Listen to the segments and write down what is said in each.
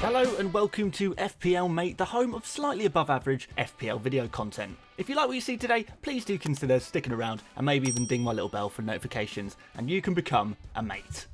Hello and welcome to FPL Mate, the home of slightly above average FPL video content. If you like what you see today, please do consider sticking around and maybe even ding my little bell for notifications and you can become a mate.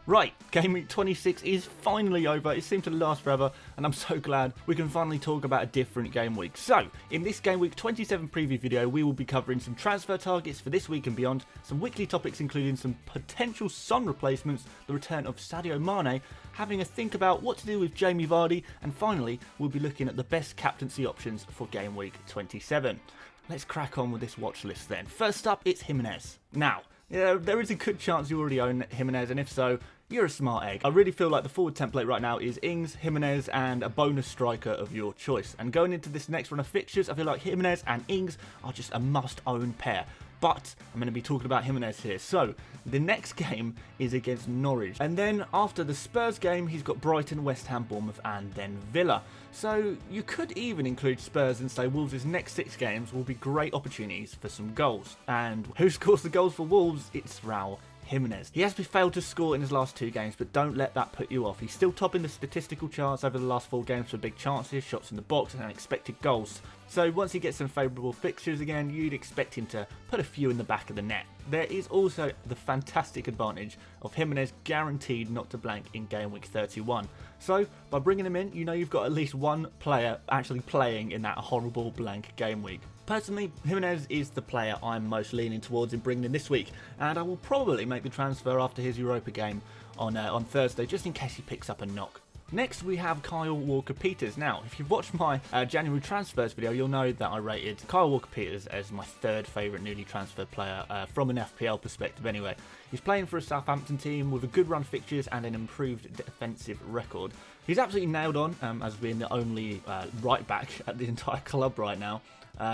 Right, Game Week 26 is finally over. It seemed to last forever and I'm so glad we can finally talk about a different game week. So, in this Game Week 27 preview video, we will be covering some transfer targets for this week and beyond, some weekly topics including some potential Son replacements, the return of Sadio Mané, having a think about what to do with Jamie Vardy, and finally, we'll be looking at the best captaincy options for Game Week 27. Let's crack on with this watch list then. First up, it's Jimenez. Now, there is a good chance you already own Jimenez, and if so, you're a smart egg. I really feel like the forward template right now is Ings, Jimenez, and a bonus striker of your choice. And going into this next run of fixtures, I feel like Jimenez and Ings are just a must-own pair. But I'm going to be talking about Jimenez here. So, the next game is against Norwich. And then after the Spurs game, he's got Brighton, West Ham, Bournemouth, and then Villa. So, you could even include Spurs and say Wolves' next 6 games will be great opportunities for some goals. And who scores the goals for Wolves? It's Raul Jimenez. He has failed to score in his last 2 games, but don't let that put you off. He's still topping the statistical charts over the last 4 games for big chances, shots in the box, and expected goals. So once he gets some favourable fixtures again, you'd expect him to put a few in the back of the net. There is also the fantastic advantage of Jimenez guaranteed not to blank in Game Week 31. So by bringing him in, you know you've got at least one player actually playing in that horrible blank game week. Personally, Jimenez is the player I'm most leaning towards in bringing in this week, and I will probably make the transfer after his Europa game on Thursday, just in case he picks up a knock. Next, we have Kyle Walker-Peters. Now, if you've watched my January transfers video, you'll know that I rated Kyle Walker-Peters as my 3rd favourite newly transferred player from an FPL perspective anyway. He's playing for a Southampton team with a good run of fixtures and an improved defensive record. He's absolutely nailed on as being the only right back at the entire club right now.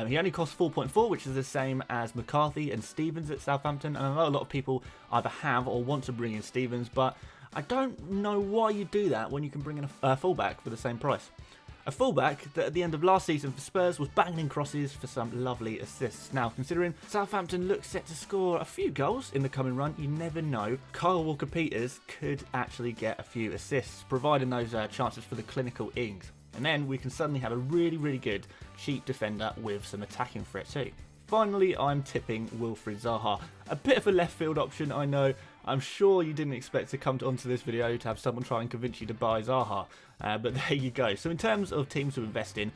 He only costs 4.4, which is the same as McCarthy and Stevens at Southampton, and I know a lot of people either have or want to bring in Stevens, but I don't know why you do that when you can bring in a fullback for the same price. A fullback that at the end of last season for Spurs was banging crosses for some lovely assists. Now, considering Southampton looks set to score a few goals in the coming run, you never know. Kyle Walker-Peters could actually get a few assists, providing those chances for the clinical Ings. And then we can suddenly have a really good cheap defender with some attacking threat too. Finally, I'm tipping Wilfried Zaha. A bit of a left field option, I know. I'm sure you didn't expect to come onto this video to have someone try and convince you to buy Zaha, but there you go. So in terms of teams to invest in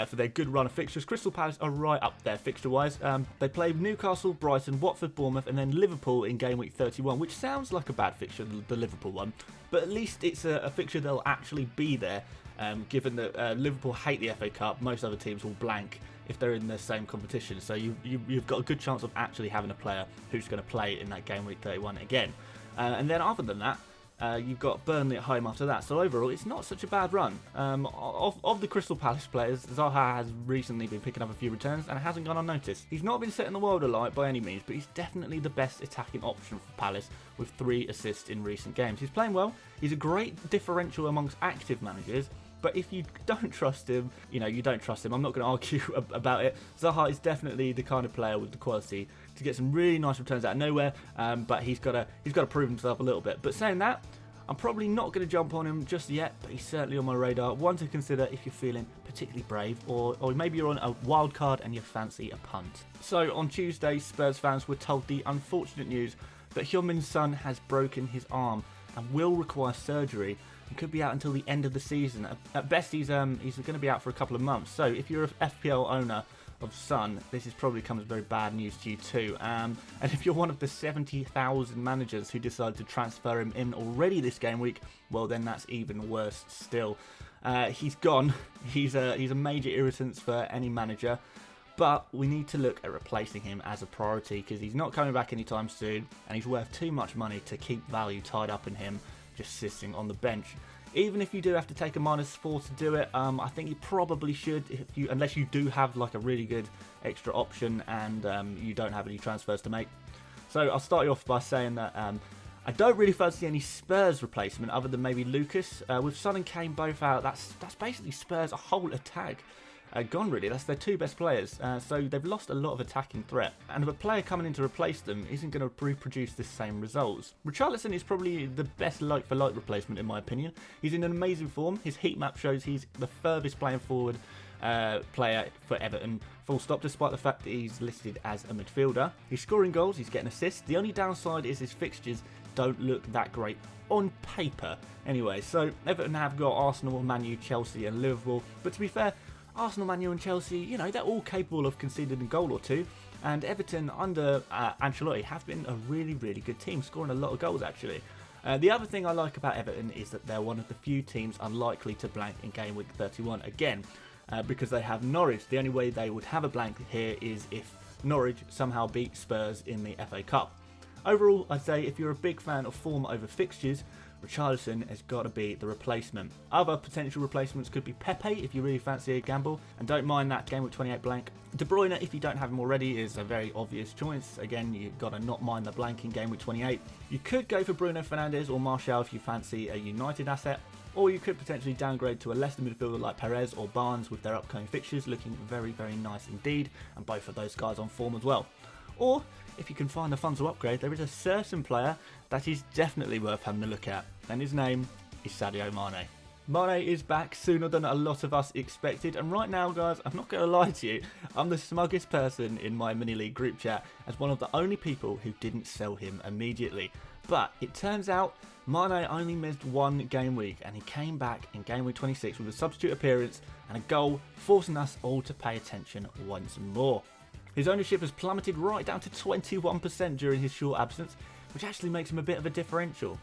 for their good run of fixtures, Crystal Palace are right up there fixture-wise. They play Newcastle, Brighton, Watford, Bournemouth, and then Liverpool in Game Week 31, which sounds like a bad fixture, the Liverpool one, but at least it's a fixture that'll actually be there, given that Liverpool hate the FA Cup. Most other teams will blank if they're in the same competition, so you've got a good chance of actually having a player who's going to play in that Game Week 31 again. And then other than that, you've got Burnley at home after that, so overall it's not such a bad run. Of the Crystal Palace players, Zaha has recently been picking up a few returns and it hasn't gone unnoticed. He's not been setting the world alight by any means, but he's definitely the best attacking option for Palace with 3 assists in recent games. He's playing well, he's a great differential amongst active managers, but if you don't trust him, you don't trust him. I'm not going to argue about it. Zaha is definitely the kind of player with the quality to get some really nice returns out of nowhere, but he's got to prove himself a little bit. But saying that, I'm probably not going to jump on him just yet, but he's certainly on my radar. One to consider if you're feeling particularly brave, or maybe you're on a wild card and you fancy a punt. So on Tuesday, Spurs fans were told the unfortunate news that Heung-Min Son has broken his arm and will require surgery and could be out until the end of the season. At best, he's going to be out for a couple of months. So if you're an FPL owner of Son, this is probably comes very bad news to you too. And if you're one of the 70,000 managers who decide to transfer him in already this game week, well then that's even worse still. He's gone. He's a major irritant for any manager. But we need to look at replacing him as a priority because he's not coming back anytime soon and he's worth too much money to keep value tied up in him just sitting on the bench. Even if you do have to take a -4 to do it, I think you probably should, unless you do have like a really good extra option and you don't have any transfers to make. So I'll start you off by saying that I don't really fancy any Spurs replacement other than maybe Lucas. With Son and Kane both out, that's basically Spurs a whole attack. gone really. That's their 2 best players, so they've lost a lot of attacking threat, and a player coming in to replace them isn't going to reproduce the same results. Richarlison is probably the best like-for-like replacement in my opinion. He's in an amazing form. His heat map shows he's the furthest playing forward player for Everton, full stop, despite the fact that he's listed as a midfielder. He's scoring goals, he's getting assists. The only downside is his fixtures don't look that great on paper. Anyway, so Everton have got Arsenal, Man U, Chelsea and Liverpool, but to be fair, Arsenal, Man U and Chelsea, you know, they're all capable of conceding a goal or two, and Everton under Ancelotti have been a really, really good team, scoring a lot of goals actually. The other thing I like about Everton is that they're one of the few teams unlikely to blank in game week 31 again, because they have Norwich. The only way they would have a blank here is if Norwich somehow beat Spurs in the FA Cup. Overall, I'd say if you're a big fan of form over fixtures, Richarlison has got to be the replacement. Other potential replacements could be Pepé if you really fancy a gamble and don't mind that game with 28 blank. De Bruyne, if you don't have him already, is a very obvious choice. Again, you've got to not mind the blank in game with 28. You could go for Bruno Fernandes or Martial if you fancy a United asset, or you could potentially downgrade to a Leicester midfielder like Perez or Barnes with their upcoming fixtures looking very, very nice indeed, and both of those guys on form as well. Or, if you can find the funds to upgrade, there is a certain player that is definitely worth having a look at, and his name is Sadio Mané. Mané is back sooner than a lot of us expected, and right now, guys, I'm not going to lie to you, I'm the smuggest person in my mini-league group chat as one of the only people who didn't sell him immediately. But it turns out Mané only missed 1 game week, and he came back in game week 26 with a substitute appearance and a goal, forcing us all to pay attention once more. His ownership has plummeted right down to 21% during his short absence, which actually makes him a bit of a differential.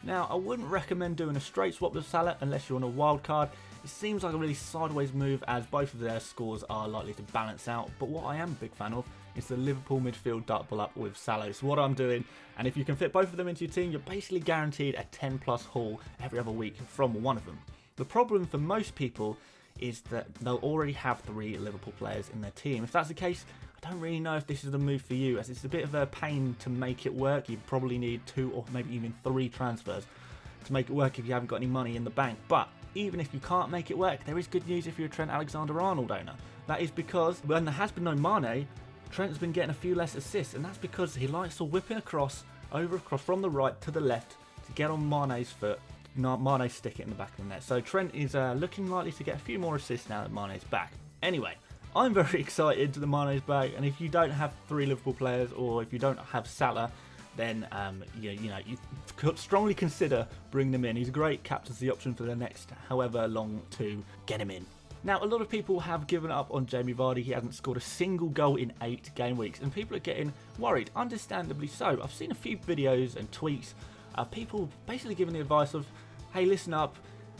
Now, I wouldn't recommend doing a straight swap with Salah unless you're on a wild card. It seems like a really sideways move as both of their scores are likely to balance out, but what I am a big fan of is the Liverpool midfield double up with Salah. So what I'm doing, and if you can fit both of them into your team, you're basically guaranteed a 10 plus haul every other week from one of them. The problem for most people is that they'll already have 3 Liverpool players in their team. If that's the case, I don't really know if this is the move for you, as it's a bit of a pain to make it work. You probably need 2 or maybe even 3 transfers to make it work if you haven't got any money in the bank. But even if you can't make it work, there is good news if you're a Trent Alexander-Arnold owner. That is because when there has been no Mane, Trent's been getting a few less assists, and that's because he likes to whip it across from the right to the left to get on Mane's foot. Mane stick it in the back of the net. So Trent is looking likely to get a few more assists now that Mane's back. Anyway, I'm very excited that Mane's back, and if you don't have 3 Liverpool players, or if you don't have Salah, then you could strongly consider bringing them in. He's a great captaincy option for the next however long to get him in. Now, a lot of people have given up on Jamie Vardy. He hasn't scored a single goal in 8 game weeks, and people are getting worried, understandably so. I've seen a few videos and tweets of people basically giving the advice of, hey, listen up,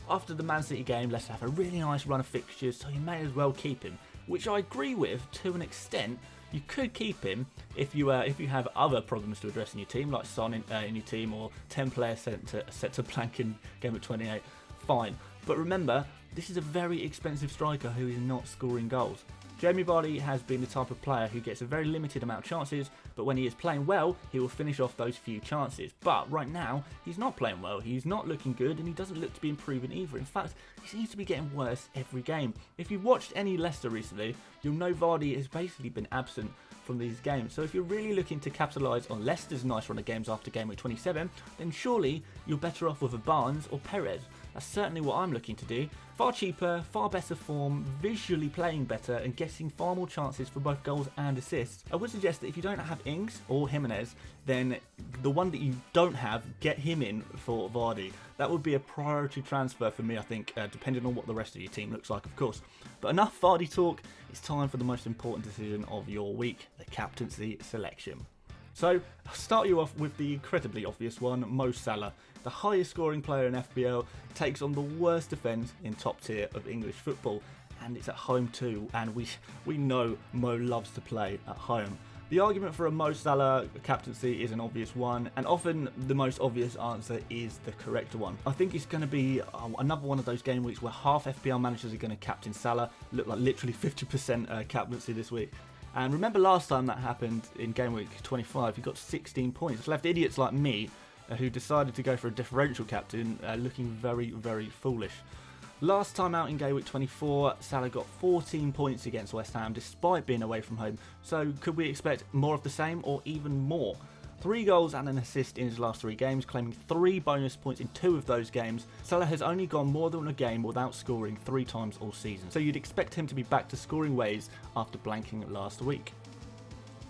after the Man City game, let's have a really nice run of fixtures, so you may as well keep him. Which I agree with to an extent. You could keep him if you have other problems to address in your team, like Son in your team, or 10 players set to blank in game of 28. Fine, but remember, this is a very expensive striker who is not scoring goals. Jamie Vardy has been the type of player who gets a very limited amount of chances, but when he is playing well, he will finish off those few chances. But right now, he's not playing well, he's not looking good, and he doesn't look to be improving either. In fact, he seems to be getting worse every game. If you've watched any Leicester recently, you'll know Vardy has basically been absent from these games. So if you're really looking to capitalise on Leicester's nice run of games after game week 27, then surely you're better off with a Barnes or Perez. That's certainly what I'm looking to do. Far cheaper, far better form, visually playing better, and getting far more chances for both goals and assists. I would suggest that if you don't have Ings or Jimenez, then the one that you don't have, get him in for Vardy. That would be a priority transfer for me, I think, depending on what the rest of your team looks like, of course. But enough Vardy talk, it's time for the most important decision of your week, the captaincy selection. So, I'll start you off with the incredibly obvious one, Mo Salah. The highest scoring player in FPL takes on the worst defence in top tier of English football, and it's at home too, and we know Mo loves to play at home. The argument for a Mo Salah captaincy is an obvious one, and often the most obvious answer is the correct one. I think it's going to be another one of those game weeks where half FPL managers are going to captain Salah, look like literally 50% captaincy this week. And remember last time that happened in game week 25, he got 16 points. It's left idiots like me who decided to go for a differential captain looking very, very foolish. Last time out in Game Week 24, Salah got 14 points against West Ham despite being away from home, so could we expect more of the same or even more? 3 goals and an assist in his last 3 games, claiming 3 bonus points in 2 of those games. Salah has only gone more than a game without scoring 3 times all season, so you'd expect him to be back to scoring ways after blanking last week.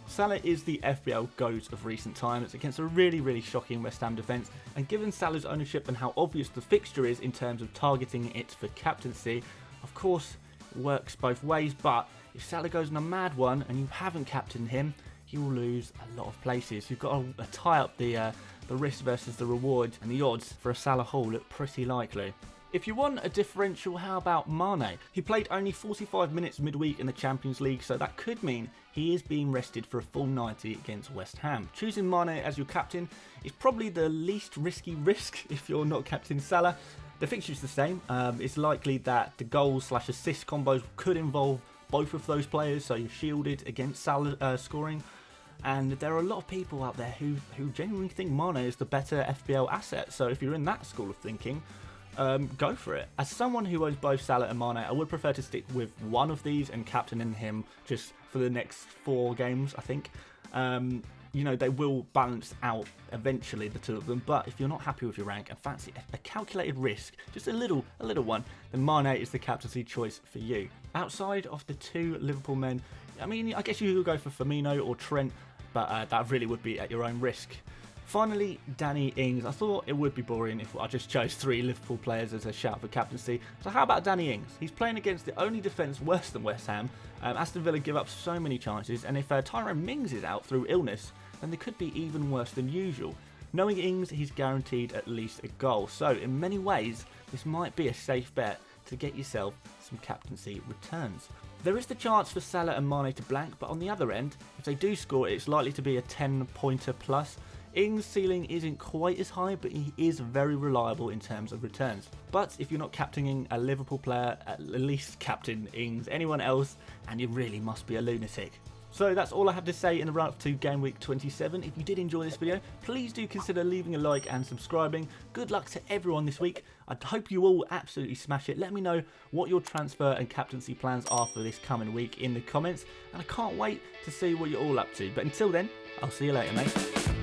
Salah is the FPL GOAT of recent times against a really shocking West Ham defence, and given Salah's ownership and how obvious the fixture is in terms of targeting it for captaincy, of course it works both ways, but if Salah goes on a mad one and you haven't captained him, you will lose a lot of places. You've got to tie up the risk versus the reward, and the odds for a Salah haul look pretty likely. If you want a differential, how about Mané? He played only 45 minutes midweek in the Champions League, so that could mean he is being rested for a full 90 against West Ham. Choosing Mané as your captain is probably the least risky risk if you're not captain Salah. The fixture's the same. It's likely that the goals/assist combos could involve both of those players, so you're shielded against Salah scoring. And there are a lot of people out there who genuinely think Mané is the better FPL asset, so if you're in that school of thinking, go for it. As someone who owns both Salah and Mané, I would prefer to stick with one of these and captaining him just for the next 4 games, I think. You know, they will balance out eventually, the 2 of them, but if you're not happy with your rank and fancy a calculated risk, just a little one, then Mané is the captaincy choice for you. Outside of the 2 Liverpool men, I mean, I guess you could go for Firmino or Trent, but that really would be at your own risk. Finally, Danny Ings. I thought it would be boring if I just chose 3 Liverpool players as a shout for captaincy. So how about Danny Ings? He's playing against the only defence worse than West Ham. Aston Villa give up so many chances, and if Tyrone Mings is out through illness, then they could be even worse than usual. Knowing Ings, he's guaranteed at least a goal. So in many ways, this might be a safe bet to get yourself some captaincy returns. There is the chance for Salah and Mané to blank, but on the other end, if they do score, it's likely to be a 10-pointer plus. Ings' ceiling isn't quite as high, but he is very reliable in terms of returns. But if you're not captaining a Liverpool player, at least captain Ings. Anyone else, and you really must be a lunatic. So that's all I have to say in the run-up to Game Week 27. If you did enjoy this video, please do consider leaving a like and subscribing. Good luck to everyone this week. I hope you all absolutely smash it. Let me know what your transfer and captaincy plans are for this coming week in the comments. And I can't wait to see what you're all up to. But until then, I'll see you later, mate.